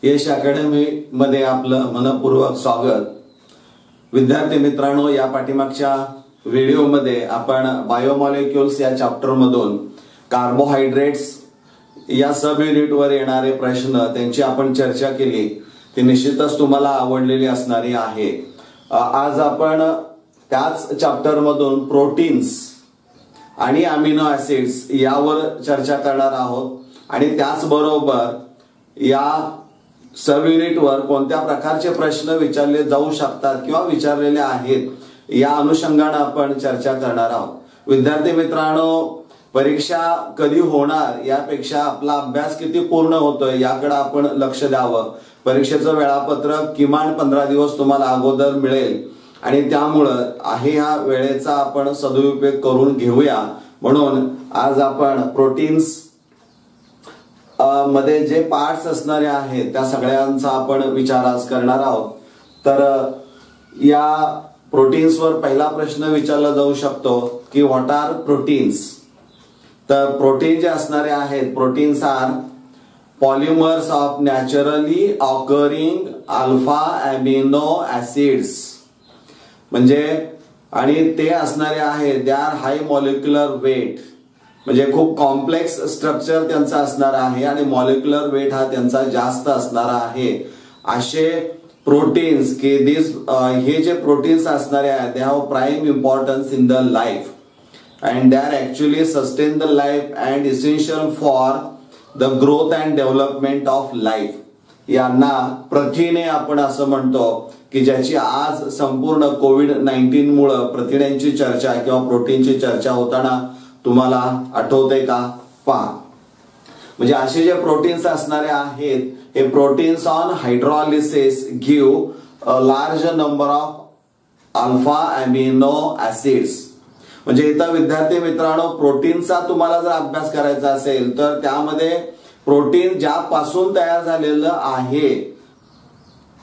यश academy मध्ये आपलं मनपूर्वक स्वागत। विद्यार्थी मित्रांनो, या पाठीमागच्या व्हिडिओमध्ये आपण बायोमॉलिक्युल्स या चॅप्टर मधून कार्बोहायड्रेट्स या सब युनिटवर येणारे प्रश्न त्यांची आपण चर्चा केली। ती निश्चितच तुम्हाला आवडलेली असणारी आहे। आज आपण त्याच चॅप्टर मधून प्रोटीन्स आणि अमिनो ऍसिड्स यावर चर्चा करणार आहोत आणि त्याचबरोबर या सब युनिटवर कोणत्या प्रकारचे प्रश्न विचारले जाऊ शकतात किंवा विचारलेले आहेत या अनुषंगाने आपण चर्चा करणार आहोत। विद्यार्थी मित्रांनो, परीक्षा कधी होणार यापेक्षा आपला अभ्यास किती पूर्ण होतोय याकडे आपण लक्ष द्यावं। परीक्षेचं वेळापत्रक किमान 15 दिवस तुम्हाला अगोदर मिळेल आणि त्यामुळे ह्या वेळेचा आपण सदुपयोग करून घेऊया। म्हणून आज आपण प्रोटीन्स मध्ये जे पार्ट्स असणारे आहेत त्या सगळ्यांचा आपण विचार आज करणार आहोत। तर या प्रोटीन्सवर पहिला प्रश्न विचारला जाऊ शकतो की व्हॉट आर प्रोटीन्स। तर प्रोटीन जे असणारे आहेत, proteins are polymers of naturally occurring alpha amino acids, म्हणजे आणि ते असणारे आहेत they are high molecular weight, म्हणजे खूप कॉम्प्लेक्स स्ट्रक्चर त्यांचा असणार आहे आणि मॉलिक्युलर वेट हा त्यांचा जास्त असणार आहे। असे प्रोटीन्स की हे जे प्रोटीन्स असणारे आहेत they have prime importance in the life and they are actually sustain the life and essential for the growth and development of life. यांना प्रथिने आपण असं म्हणतो की ज्याची आज संपूर्ण कोविड-19 मुळे प्रथिन्यांची चर्चा किंवा प्रोटीनची चर्चा होताना तुम्हाला आठवते का? पहा, म्हणजे असे जे प्रोटीन्स असणारे आहेत हे proteins on hydrolysis give a large number of alpha amino acids. म्हणजे इथं विद्यार्थी मित्रांनो, प्रोटीनचा तुम्हाला जर अभ्यास करायचा असेल तर त्यामध्ये प्रोटीन ज्यापासून तयार झालेलं आहे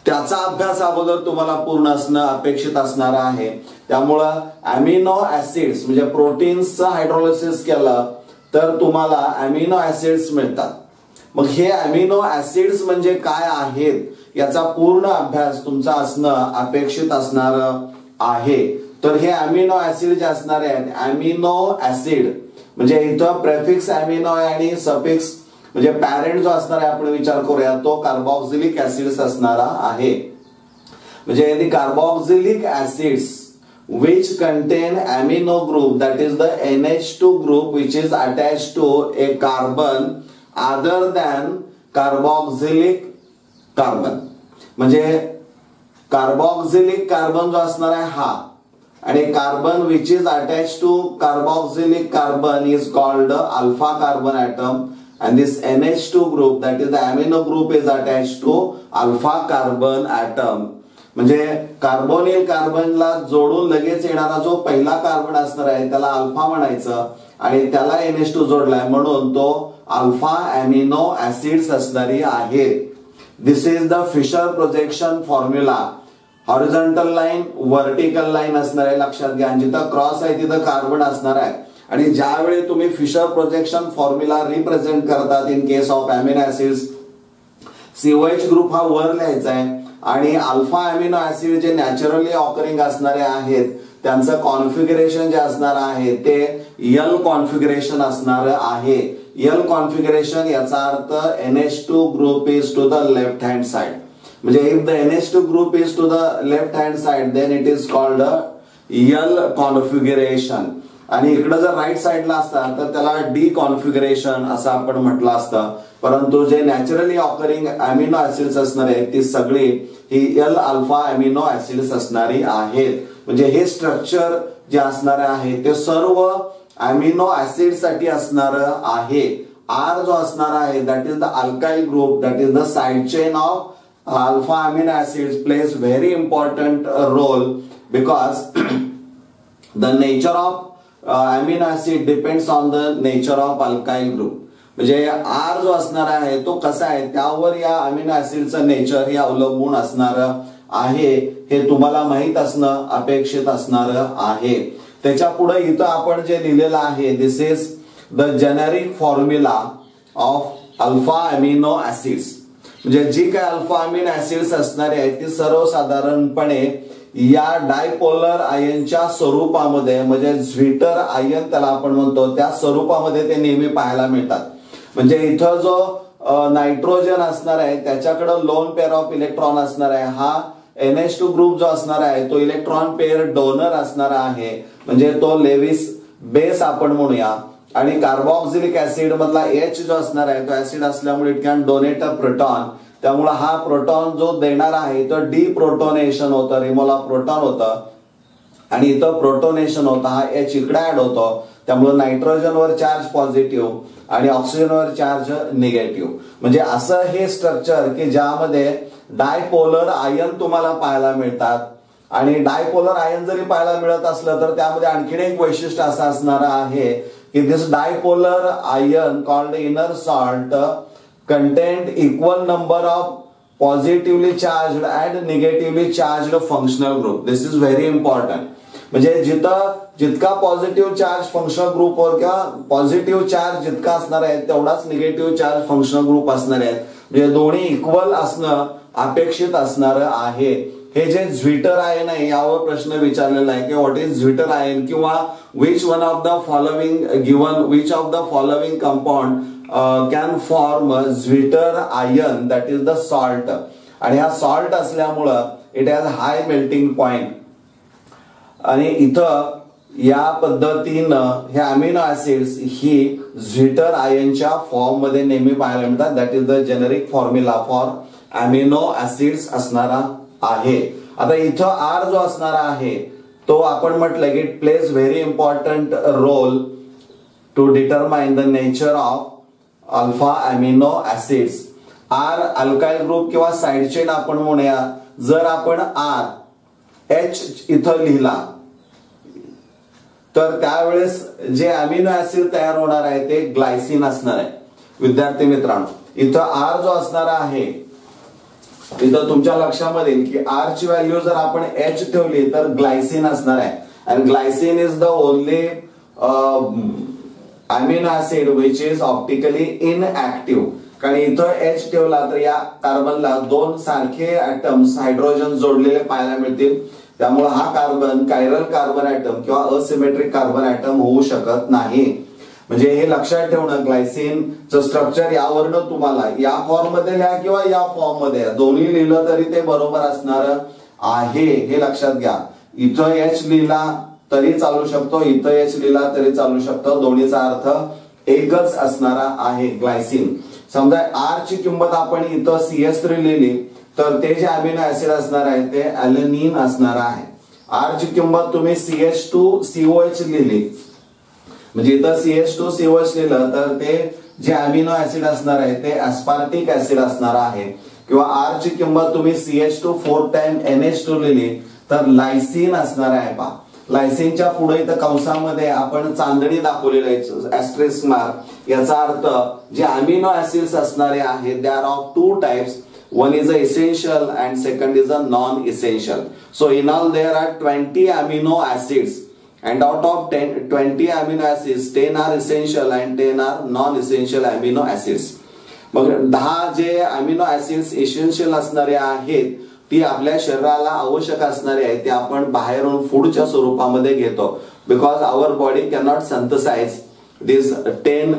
त्याचा अभ्यास अगोदर तुम्हाला पूर्ण असणं अपेक्षित असणार आहे। त्यामुळं अमिनो ऍसिड्स म्हणजे प्रोटीन्सचं हायड्रोलिसिस केलं तर तुम्हाला अमिनो ऍसिड्स मिळतात। मग हे अमिनो ऍसिड्स म्हणजे काय आहेत याचा पूर्ण अभ्यास तुमचा असणं अपेक्षित असणार आहे। तर हे अमिनो ऍसिड जे असणार आहेत, अमिनो ऍसिड म्हणजे इथं प्रेफिक्स अमिनो आणि सफिक्स म्हणजे पॅरेंट जो असणार आहे आपण विचार करूया तो कार्बोक्सिलिक ऍसिड्स असणारा आहे। म्हणजे carboxylic acids which contain amino group that is the NH2 group which is attached to a carbon other than carboxylic carbon। म्हणजे कार्बोक्सिलिक कार्बन जो असणार आहे हा आणि carbon which is attached to carboxylic carbon is called alpha carbon atom and this NH2 group that is the amino group is attached to alpha carbon atom। म्हणजे carbonyl कार्बनला जोडून लगेच येणारा जो पहिला कार्बन असणार आहे त्याला अल्फा म्हणायचं आणि त्याला NH2 जोडलाय म्हणून तो अल्फा अमिनो ऍसिड्स असणारी आहेत। This is the Fischer projection formula. Horizontal line, vertical line असणार आहे लक्षात घ्या। जिथं क्रॉस आहे तिथं कार्बन असणार आहे आणि ज्यावेळी तुम्ही फिशर प्रोजेक्शन फॉर्म्युला रिप्रेझेंट करतात in case of amino acids, COH group हा वर लिहायचा आहे आणि अल्फा अमिनो ऍसिड जे नॅचरली ऑकरिंग असणारे आहेत त्यांचं कॉन्फिगरेशन जे असणार आहे ते L कॉन्फिगरेशन असणार आहे। L कॉन्फिगरेशन याचा अर्थ NH2 group is to the left hand side. म्हणजे if the NH2 group is to the left hand side then it is called L configuration आणि इकडे जर राईट साइडला असता तर त्याला D कॉन्फिगरेशन असं आपण म्हटलं असतं। परंतु जे नॅचरली ऑकरिंग अमिनो ऍसिड्स असणार आहेत ती सगळी ही L अल्फा अमिनो ऍसिड्स असणारी आहेत। म्हणजे हे स्ट्रक्चर जे असणार आहे ते सर्व अमिनो ऍसिड साठी असणार आहे। R जो असणार आहे that is the alkyl group, that is the side chain of alpha amino acids plays very important role because the nature of amino acid depends on the nature of alkyl group. म्हणजे R जो असणार आहे तो कसा आहे त्यावर या amino ऍसिडचं nature हे अवलंबून असणार आहे। हे तुम्हाला माहित असणं अपेक्षित असणार आहे। त्याच्या पुढे इथं आपण जे लिहिलेलं आहे this is the generic formula of alpha amino acids. म्हणजे जी काय अल्फा अमीनो ऍसिड्स असणारी आहेत ती सर्वसाधारणपणे या डायपोलर आयनच्या स्वरूपामध्ये, म्हणजे झ्विटर आयन त्याला आपण म्हणतो, त्या स्वरूपामध्ये ते नेहमी पाहायला मिळतात. म्हणजे इथं जो नायट्रोजन असणार आहे त्याच्याकडे लोन पेअर ऑफ इलेक्ट्रॉन असणार आहे. हा NH2 ग्रुप जो असणार आहे तो इलेक्ट्रॉन पेअर डोनर असणार आहे, म्हणजे तो लेविस बेस आपण म्हणूया. आणि कार्बोक्सिलिक ऍसिड मधला H जो असणार आहे तो ऍसिड असल्यामुळे it can donate a proton. त्यामुळे हा प्रोटॉन जो देणार आहे तो डिप्रोटोनेशन होतं, रिमूव्हल ऑफ प्रोटॉन होतं आणि इथं प्रोटोनेशन होतं, हा H इकडे ऍड होतो. त्यामुळे नायट्रोजनवर चार्ज पॉझिटिव्ह आणि ऑक्सिजनवर चार्ज निगेटिव्ह. म्हणजे असं हे स्ट्रक्चर की ज्यामध्ये डायपोलर आयन तुम्हाला पाहायला मिळतात. आणि डायपोलर आयन जरी पाहायला मिळत असलं तर त्यामध्ये आणखीन एक वैशिष्ट्य असं असणार आहे की this dipolar ion called inner salt contained equal number of positively charged and negatively charged functional group. This is very important. म्हणजे जितका पॉझिटिव्ह चार्ज फंक्शनल ग्रुपवर किंवा पॉझिटिव्ह चार्ज जितका असणार आहे तेवढाच निगेटिव्ह चार्ज फंक्शनल ग्रुप असणार आहेत. म्हणजे दोन्ही इक्वल असणं अपेक्षित असणार आहे. हे जे झ्विटर आयन आहे यावर प्रश्न विचारलेला आहे की व्हॉट इज झ्विटर आयन, किंवा which one of the following given which of the following compound can form zwitter ion, that is the salt. आणि हा सॉल्ट असल्यामुळं it has high melting point. आणि इथं या पद्धतीनं हे अमिनो ऍसिड्स ही zwitter आयनच्या form मध्ये नेहमी पाहायला मिळतात. That is the generic formula for amino acids असणारा आहे. आता इथं R जो असणारा आहे तो आपण म्हटलं की it plays very important role to determine the nature of alpha amino acids. R alkyl group किंवा साइड चेन आपण म्हणूया. जर आपण RH इथं लिहिला तर त्यावेळेस जे अमिनो ऍसिड तयार होणार आहे ते ग्लायसिन असणार आहे. विद्यार्थी मित्रांनो, इथं R जो असणार आहे इथं तुमच्या लक्षामध्ये येईल की R ची व्हॅल्यू जर आपण H ठेवली तर ग्लायसिन असणार आहे. आणि glycine is the only amino acid which is optically inactive. कारण इथं H ठेवला तर या कार्बनला दोन सारखे ऍटम्स हायड्रोजन जोडलेले पाहायला मिळतील. त्यामुळे हा कार्बन कायरल कार्बन ऍटम किंवा असिमेट्रिक कार्बन ऍटम होऊ शकत नाही. म्हणजे हे लक्षात ठेवणं, ग्लायसिनचं स्ट्रक्चर यावरनं तुम्हाला या फॉर्म मध्ये लिहा किंवा या फॉर्म मध्ये दोन्ही लिहिलं तरी ते बरोबर असणार आहे, हे लक्षात घ्या. इथं H लिहिला तरी चालू शकतो, इथं H लिहिला तरी चालू शकतो, दोन्हीचा अर्थ एकच असणारा आहे ग्लायसिन. समजा R ची किंमत आपण इथं CH3 लिहिली तर ते जे अमिनो ऍसिड असणार आहे ते ॲलेनिन असणार आहे. R ची किंमत तुम्ही CH2COH लिहिली म्हणजे इथं CH2COH लिहिलं तर ते जे अमिनो ऍसिड असणार आहे ते ऍस्पार्टिक ऍसिड असणार आहे. किंवा R ची किंमत तुम्ही CH2 4 टाइम NH2 लिहिली तर लायसिन असणार आहे. पहा, लायसिनच्या पुढे इथं कंसामध्ये आपण चांदणी दाखवलेलं आहे, ऍस्टेरिस्क मार्क. याचा अर्थ जे अमिनो ऍसिड्स असणारे आहेत they R of two types. One is a essential and second is a non-essential. So in all there are 20 amino acids and out of 20 amino acids 10 are essential and 10 are non-essential amino acids. मग 10 जे amino acids essential असणारे आहेत ती आपल्या शरीराला आवश्यक असणारे आहेत ते आपण बाहेरून फूडच्या स्वरूपामध्ये घेतो. Because our body cannot synthesize these 10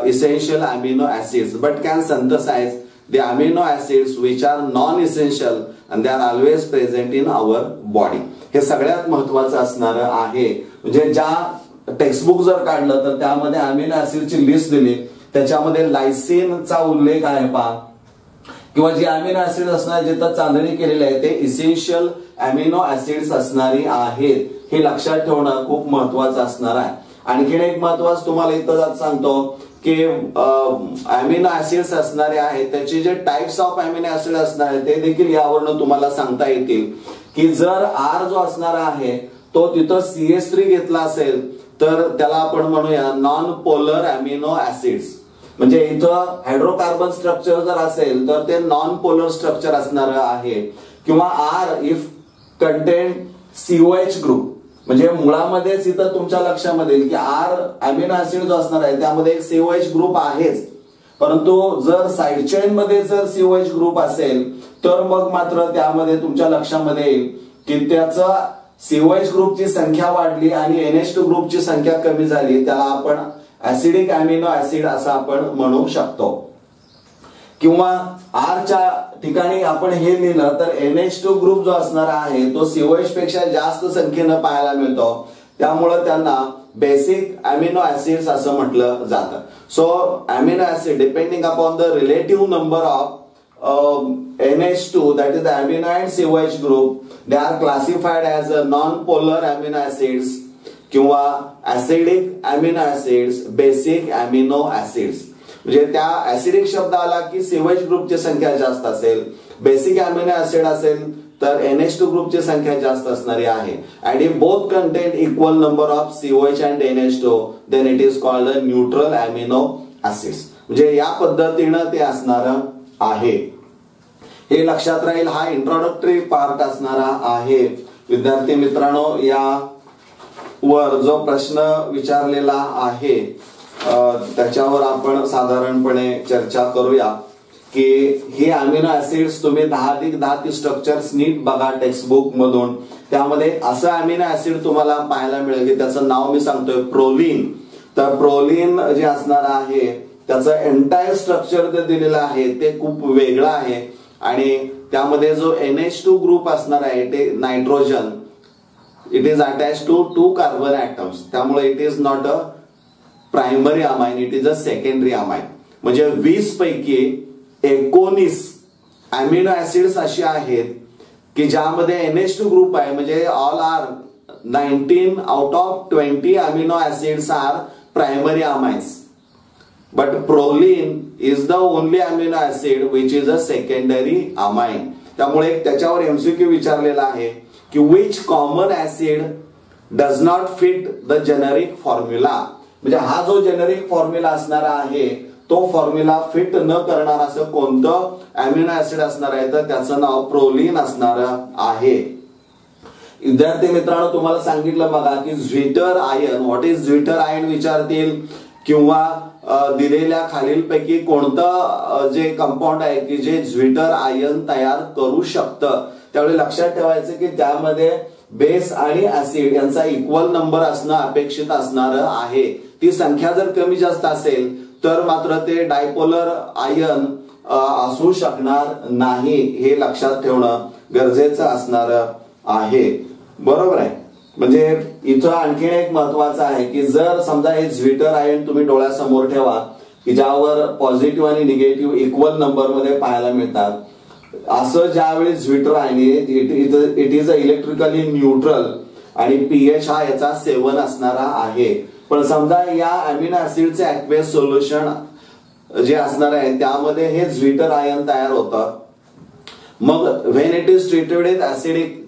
essential amino acids but can synthesize the amino acids which are non-essential and they are always present in our body. हे सगळ्यात महत्त्वाचं असणार आहे. म्हणजे ज्या टेक्स्टबुक जर काढलं तर त्यामध्ये अमिनो ऍसिडची लिस्ट दिली, त्याच्यामध्ये लायसिनचा उल्लेख आहे पहा. किंवा जे अमिनो ऍसिड असणार जिथं चांदणी केलेली आहे ते इसेन्शियल अमिनो ऍसिड्स असणारी आहेत, हे लक्षात ठेवणं खूप महत्त्वाचं असणार आहे. आणखीन एक महत्त्वाचं तुम्हाला इथं सांगतो की अमिनो ऍसिड्स असणारे आहेत त्याचे जे टाइप्स ऑफ अमिनो ऍसिड असणार आहे ते देखील यावरून तुम्हाला सांगता येतील. की जर R जो असणार आहे तो तिथं CH3 घेतला असेल तर त्याला आपण म्हणूया नॉन पोलर अमिनो ऍसिड्स. म्हणजे इथं हायड्रोकार्बन स्ट्रक्चर जर असेल तर ते नॉन पोलर स्ट्रक्चर असणार आहे. किंवा R if content COH group, म्हणजे मुळामध्येच इथं तुमच्या लक्षामध्ये येईल की R अमिनो ऍसिड जो असणार आहे त्यामध्ये एक COH ग्रुप आहेच, परंतु जर साइड चेन मध्ये जर COH ग्रुप असेल तर मग मात्र त्यामध्ये तुमच्या लक्षामध्ये येईल की त्याचा COH ग्रुपची संख्या वाढली आणि NH2 ग्रुपची संख्या कमी झाली, त्याला आपण ऍसिडिक अमिनो ऍसिड असं आपण म्हणू शकतो. किंवा R च्या ठिकाणी आपण हे लिहिलं तर NH2 ग्रुप जो असणार आहे तो COH पेक्षा जास्त संख्येनं पाहायला मिळतो, त्यामुळे त्यांना बेसिक अमिनो ऍसिड्स असं म्हटलं जातं. So amino acid depending upon the relative number of NH2, that is the amino and COH group, they are classified as non-polar amino acids किंवा acidic amino acids, basic amino acids. म्हणजे त्या acidic शब्द आला की COH ग्रुपची संख्या जास्त असेल, basic amino acid असेल तर NH2 ग्रुपची संख्या जास्त असणारी आहे. and if both contain equal number of COH and NH2 then it is called a neutral amino acids. म्हणजे या पद्धतीनं ते असणार आहे. हे लक्षात राहील. हा इंट्रोडक्टरी पार्ट असणारा आहे. विद्यार्थी मित्रांनो, या वर जो प्रश्न विचारलेला आहे त्याच्यावर आपण साधारणपणे चर्चा करूया की हे अमिनो ऍसिड्स तुम्ही 10 स्ट्रक्चर्स नीट बघा टेक्स्टबुक मधून. त्यामध्ये असं अमिनो ऍसिड तुम्हाला पाहायला मिळेल की त्याचं नाव मी सांगतोय प्रोलिन. तर प्रोलिन जे असणार आहे त्याचं एंटायर स्ट्रक्चर जे दिलेलं आहे ते खूप वेगळं आहे आणि त्यामध्ये जो NH2 ग्रुप असणार आहे ते nitrogen, it is attach to 2 carbon atoms, त्यामुळे it is not a primary amine, it is a secondary amine. म्हणजे 20 पैकी 19 अमिनो ऍसिड्स अशी आहेत की ज्यामध्ये NH2 ग्रुप आहे. म्हणजे all are 19 out of 20 amino acids are primary amines. But proline is the only amino acid which is a secondary amine. त्यामुळे त्याच्यावर MCQ विचारलेला आहे की which common acid does not fit the generic formula. म्हणजे हा जो generic formula असणार आहे तो फॉर्म्युला फिट न करणार असं कोणतं अमिनो ऍसिड असणार आहे तर त्याचं नाव प्रोलिन असणार आहे. विद्यार्थी मित्रांनो, तुम्हाला सांगितलं बघा की zwitter ion, what is zwitter ion विचारतील किंवा दिलेल्या खालीलपैकी कोणतं जे कंपाऊंड आहे की जे झ्विटर आयन तयार करू शकतं. त्यावेळी लक्षात ठेवायचं की त्यामध्ये बेस आणि ऍसिड यांचा इक्वल नंबर असणं अपेक्षित असणार आहे. ती संख्या जर कमी जास्त असेल तर मात्र ते डायपोलर आयन असू शकणार नाही, हे लक्षात ठेवणं गरजेचं असणार आहे. बरोबर आहे. म्हणजे इथं आणखीन एक महत्वाचं आहे की जर समजा हे झ्विटर आयन तुम्ही डोळ्यासमोर ठेवा की ज्यावर पॉझिटिव्ह आणि निगेटिव्ह इक्वल नंबर मध्ये पाहायला मिळतात, असं ज्यावेळी zwitter ion it is a electrically neutral आणि pH हा याचा 7 असणारा आहे. पण समजा या अमिनो ऍसिडचे ऍक्वेस सोल्युशन जे असणार आहे त्यामध्ये हे झ्विटर आयन तयार होतं. मग when it is treated with acidic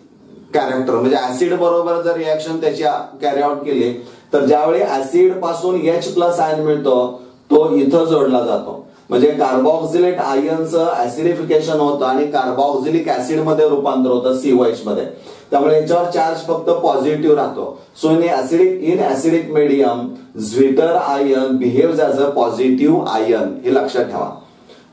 character, म्हणजे ऍसिड बरोबर जर रिएक्शन त्याची कॅरी आउट केली तर ज्यावेळी ऍसिड पासून H+ आयन मिळतो तो इथं जोडला जातो. म्हणजे कार्बोक्सिलेट आयनचं ऍसिडिफिकेशन होतं आणि कार्बोक्सिलिक ऍसिड मध्ये रूपांतर होतं COH मध्ये. त्यामुळे याच्यावर चार्ज फक्त पॉझिटिव्ह राहतो. So in acidic medium zwitter ion behaves as a positive ion, हे लक्षात ठेवा.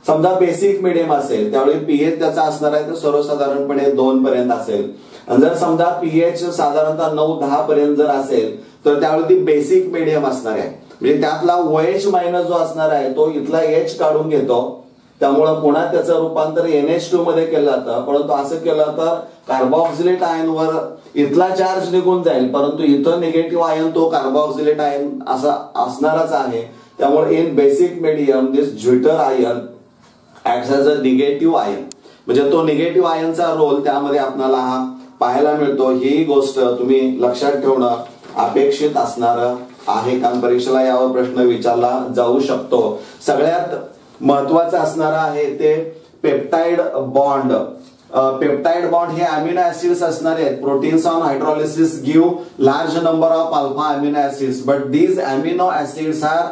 समजा बेसिक मीडियम असेल त्यावेळी pH त्याचा असणार आहे तर सर्वसाधारणपणे 2 पर्यंत असेल. आणि जर समजा pH साधारणतः 9-10 पर्यंत जर असेल तर त्यावेळी ती बेसिक मीडियम असणार आहे. म्हणजे त्यातला OH मायनस जो असणार आहे तो इथला H काढून घेतो, त्यामुळे पुन्हा त्याचं रूपांतर NH2 मध्ये केलं जातं. परंतु असं केलं तर कार्बोक्सिलेट आयनवर इथला चार्ज निघून जाईल, परंतु इथं निगेटिव्ह आयन तो कार्बोक्सिलेट आयन असा असणारच आहे. त्यामुळे in basic medium this zwitter ion acts as a negative ion. म्हणजे तो निगेटिव्ह आयनचा रोल त्यामध्ये आपल्याला हा पाहायला मिळतो. ही गोष्ट तुम्ही लक्षात ठेवणं अपेक्षित असणार आहे, कारण परीक्षेला यावर प्रश्न विचारला जाऊ शकतो. सगळ्यात महत्वाचं असणार आहे ते पेप्टाइड बॉन्ड. पेप्टाइड बॉन्ड हे अमिनो ऍसिड्स असणार आहेत. Proteins on hydrolysis give large number of alpha amino acids, but these amino acids are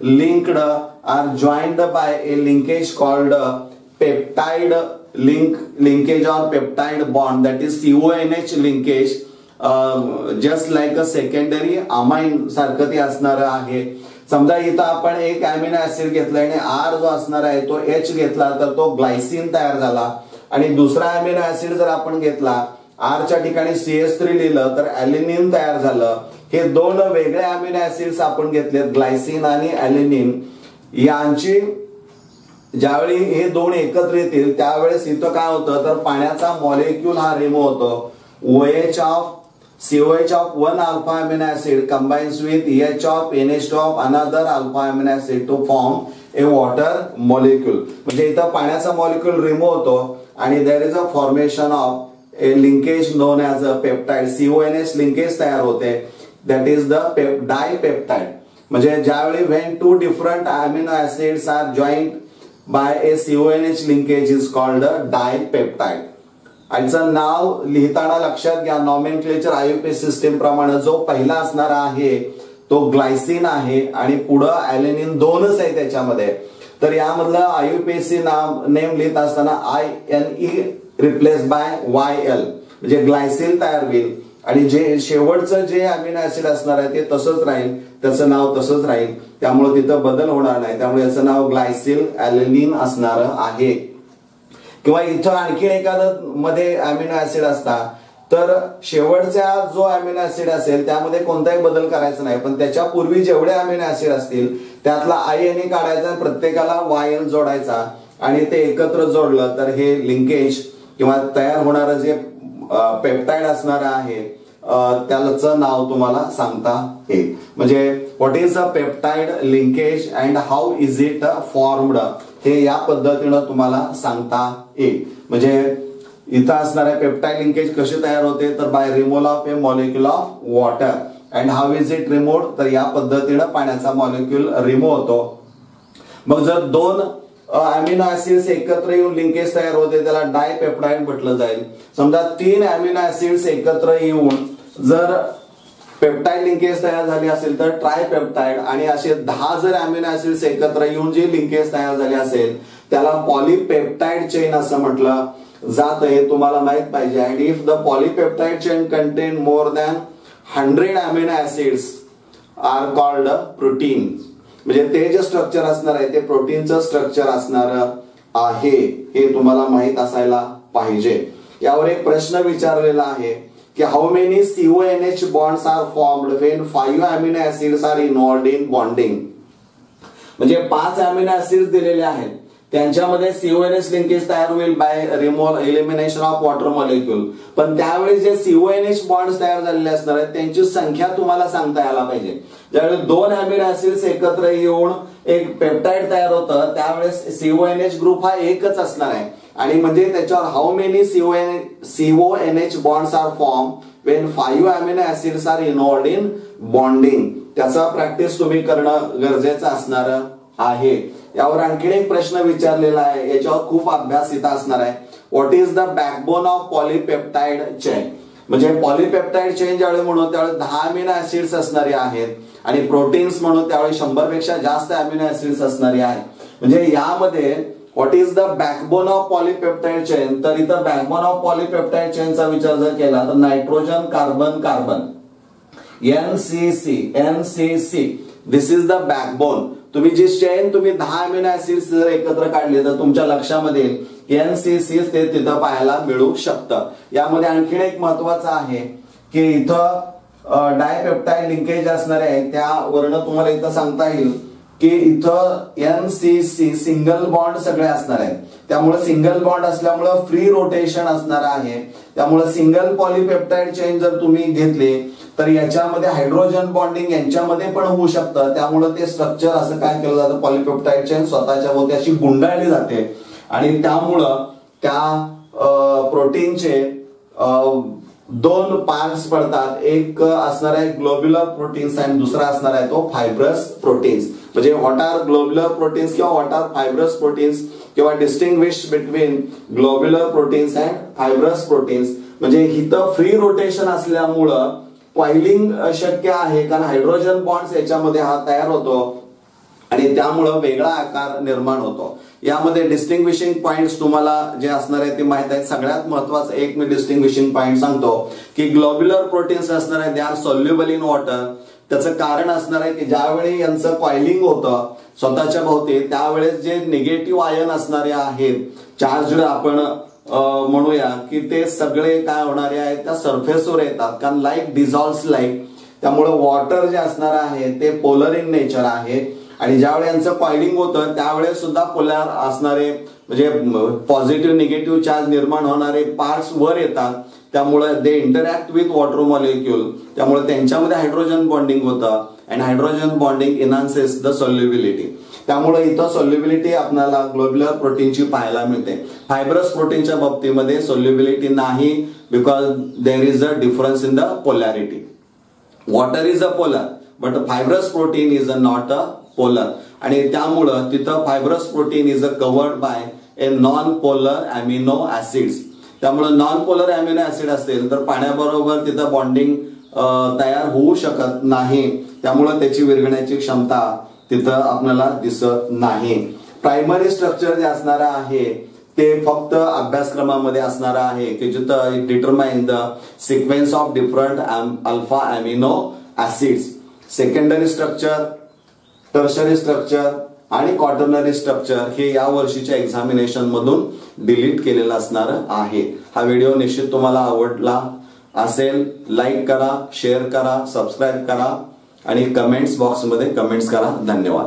linked are joined by a linkage called peptide linkage or peptide bond, that is CONH linkage, just like a secondary amine सारखं ते असणार आहे. समजा इथं आपण एक amino acid घेतला आणि आर जो असणार आहे तो एच घेतला तर तो ग्लायसिन तयार झाला, आणि दुसरा अमिनो ऍसिड जर आपण घेतला आरच्या ठिकाणी CH3 लिहिलं तर ॲलिनिन तयार झालं. हे दोन वेगळे अमिनो ऍसिड्स आपण घेतलेत, ग्लायसिन आणि ॲलिनिन. यांची ज्यावेळी हे दोन एकत्र येतील त्यावेळेस इथं काय होतं तर पाण्याचा मॉलिक्यूल हा रिमूव्ह होतो. COH of one alpha amino acid combines with EH of NH2 of another alpha amino acid to form a water molecule. म्हणजे इथं पाण्याचा मॉलिक्यूल रिमूव्ह होतो आणि there is a formation of a linkage known as a peptide. CONH linkage तयार होते, that is the dipeptide. म्हणजे ज्यावेळी when two different amino acids are joined by a CONH linkage is called a dipeptide. याचं नाव लिहिताना लक्षात घ्या, nomenclature IUPAC system प्रमाणे जो पहिला असणारा आहे तो ग्लायसिन आहे आणि पुढं ॲलिनिन दोनच आहे त्याच्यामध्ये. तर यामधलं IUPAC नाव नेम लिहित असताना INE रिप्लेस बाय YL म्हणजे ग्लायसिन तयार होईल, आणि जे शेवटचं जे अमिनो ऍसिड असणार आहे ते तसंच राहील, त्याचं नाव तसंच राहील, त्यामुळे तिथं बदल होणार नाही. त्यामुळे याचं नाव ग्लायसिल ॲलिनिन असणार आहे. किंवा इथं आणखी एखादं मध्ये अमिनो ऍसिड असता तर शेवटचा जो अमिनो ऍसिड असेल त्यामध्ये कोणताही बदल करायचा नाही, पण त्याच्या पूर्वी जेवढे अमिनो ऍसिड असतील त्यातला INE काढायचा, प्रत्येकाला YL जोडायचा आणि ते एकत्र जोडलं तर हे लिंकेज किंवा तयार होणारं जे पेप्टाइड असणार आहे त्याचं नाव तुम्हाला सांगता येईल. म्हणजे what is a peptide linkage and how is it formed हे या पद्धतीनं तुम्हाला सांगता येईल. म्हणजे इथं असणाऱ्या पेप्टाइड लिंकेज कसे तयार होते तर by removal of a molecule of water. And how is it removed तर या पद्धतीनं पाण्याचा मॉलिक्यूल रिमूव्ह होतो. मग जर दोन अमिनो ऍसिड्स एकत्र येऊन लिंकेज तयार होते त्याला डायपेप्टाइड म्हटलं जाईल. समजा 3 अमिनो ऍसिड्स एकत्र येऊन जर पेप्टाइड लिंकेज तयार झाली असेल तर ट्रायपेप्टाइड, आणि असे 10 जर अमिनो ऍसिड्स एकत्र येऊन जे लिंकेज तयार झाले असेल त्याला पॉलीपेप्टाइड चेन असं म्हटलं जात हे तुम्हाला माहित पाहिजे. And if the polypeptide chain contain more than 100 amino acids are called protein. म्हणजे ते जे स्ट्रक्चर असणार आहे ते प्रोटीनचं स्ट्रक्चर असणार आहे, हे तुम्हाला माहित असायला पाहिजे. यावर एक प्रश्न विचारलेला आहे की how many CONH bonds are formed when 5 amino acids are involved in bonding. म्हणजे 5 अमिनो ऍसिड्स दिलेले आहेत, त्यांच्यामध्ये CONH लिंकेज तयार होईल by elimination of water molecule. पण त्यावेळी जे CONH बॉन्ड्स तयार झालेले असणार आहेत त्यांची संख्या तुम्हाला सांगता यायला पाहिजे. ज्यावेळी 2 अमिनो ऍसिड्स एकत्र येऊन एक पेप्टाइड तयार होतं त्यावेळेस CONH ग्रुप हा एकच असणार आहे, आणि म्हणजे त्याच्यावर how many CONH bonds are formed when 5 amino acids are involved in bonding. त्याचा प्रॅक्टिस तुम्ही करणं गरजेचं असणार आहे. यावर आणखी एक प्रश्न विचारलेला आहे, याच्यावर खूप अभ्यास इथं असणार आहे. What is the backbone of polypeptide chain. म्हणजे पॉलीपेप्टाइड चेन ज्यावेळी म्हणू त्यावेळी 10 अमिनो ऍसिड्स असणारे आहेत, आणि प्रोटीन्स म्हणू त्यावेळी 100 पेक्षा जास्त अमिनो ऍसिड्स असणारे आहेत. म्हणजे यामध्ये what is the backbone of polypeptide chain, तर इथं बॅकबोन ऑफ पॉलीपेप्टाइड चेनचा विचार जर केला तर nitrogen carbon carbon NCC this is the backbone. तुम्ही जी चेन तुम्ही 10 अमिनो ऍसिड्स जर एकत्र काढले तर तुमच्या लक्षामध्ये NCC ते तिथं पाहायला मिळू शकतं. यामध्ये आणखीन एक महत्वाचं आहे की इथं डायपेप्टाइड लिंकेज असणारे आहे त्यावरनं तुम्हाला इथं सांगता येईल की इथं NCC सिंगल बॉन्ड सगळे असणार आहेत, त्यामुळे सिंगल बॉन्ड असल्यामुळे फ्री रोटेशन असणार आहे. त्यामुळे सिंगल पॉलीपेप्टाइड चेन जर तुम्ही घेतले तर याच्यामध्ये हायड्रोजन बॉन्डिंग यांच्यामध्ये पण होऊ शकतं. त्यामुळे ते स्ट्रक्चर असं काय केलं जातं, पॉलीपेप्टाइड चेन स्वतःच्या भोवती अशी गुंडाळली जाते, आणि त्यामुळं त्या प्रोटीनचे 2 पार्ट्स पडतात. एक असणार आहे ग्लोब्युलर प्रोटीन्स आणि दुसरा असणार आहे तो फायब्रस प्रोटीन्स. म्हणजे व्हॉट आर ग्लोब्युलर प्रोटीन्स किंवा व्हॉट आर फायब्रस प्रोटीन्स किंवा distinguish between globular proteins and fibrous proteins. म्हणजे इथं फ्री रोटेशन असल्यामुळं कॉइलिंग शक्य आहे, कारण हायड्रोजन बॉन्ड्स याच्यामध्ये हा तयार होतो आणि त्यामुळं वेगळा आकार निर्माण होतो. यामध्ये डिस्टिंग्विशिंग पॉइंट्स तुम्हाला जे असणार आहे ते माहित आहेत. सगळ्यात महत्वाचं एक मी डिस्टिंग्विशिंग पॉइंट सांगतो की ग्लोब्युलर प्रोटीन्स असणार आहे they are soluble in water, त्याचं कारण असणार आहे की ज्यावेळी यांचं कॉइलिंग होतं स्वतःच्या भोवती त्यावेळेस जे निगेटिव्ह आयन असणारे आहेत चार्ज आपण म्हणूया की ते सगळे काय होणारे आहेत त्या सरफेसवर येतात कारण लाईक डिझॉल्व्स लाईक. त्यामुळे वॉटर जे असणार आहे ते पोलर इन नेचर आहे आणि ज्यावेळी यांचं कॉइलिंग होतं त्यावेळेस सुद्धा पोलर असणारे म्हणजे पॉझिटिव्ह निगेटिव्ह चार्ज निर्माण होणारे पार्ट्स वर येतात. त्यामुळे दे इंटरॅक्ट विथ वॉटर मॉलिक्यूल. त्यामुळे त्यांच्यामध्ये हायड्रोजन बॉन्डिंग होतं आणि हायड्रोजन बॉन्डिंग इन्हान्सेस द सोल्युबिलिटी. त्यामुळे इथं सोल्युबिलिटी आपल्याला ग्लोब्युलर प्रोटीनची पाहायला मिळते. फायब्रस प्रोटीनच्या बाबतीमध्ये सोल्युबिलिटी नाही because there is a difference in the polarity. Water is a polar but fibrous protein is a not a polar आणि त्यामुळं तिथं fibrous protein is a covered by a non polar amino acids. त्यामुळे non polar amino acid असेल तर पाण्याबरोबर तिथं bonding तयार होऊ शकत नाही. त्यामुळे त्याची विरघळण्याची क्षमता तिथं आपल्याला दिसत नाही. प्रायमरी स्ट्रक्चर जे असणार आहे ते फक्त अभ्यासक्रमामध्ये असणार आहे की जिथं determine the sequence of different alpha amino acids. Secondary structure, tertiary structure आणि क्वाटर्नरी स्ट्रक्चर हे या वर्षीच्या एक्झामिनेशन मधून डिलीट केलेलं असणार आहे. हा व्हिडिओ निश्चित तुम्हाला आवडला असेल. लाईक करा, शेअर करा, सबस्क्राईब करा आणि कमेंट्स बॉक्समध्ये कमेंट्स करा. धन्यवाद.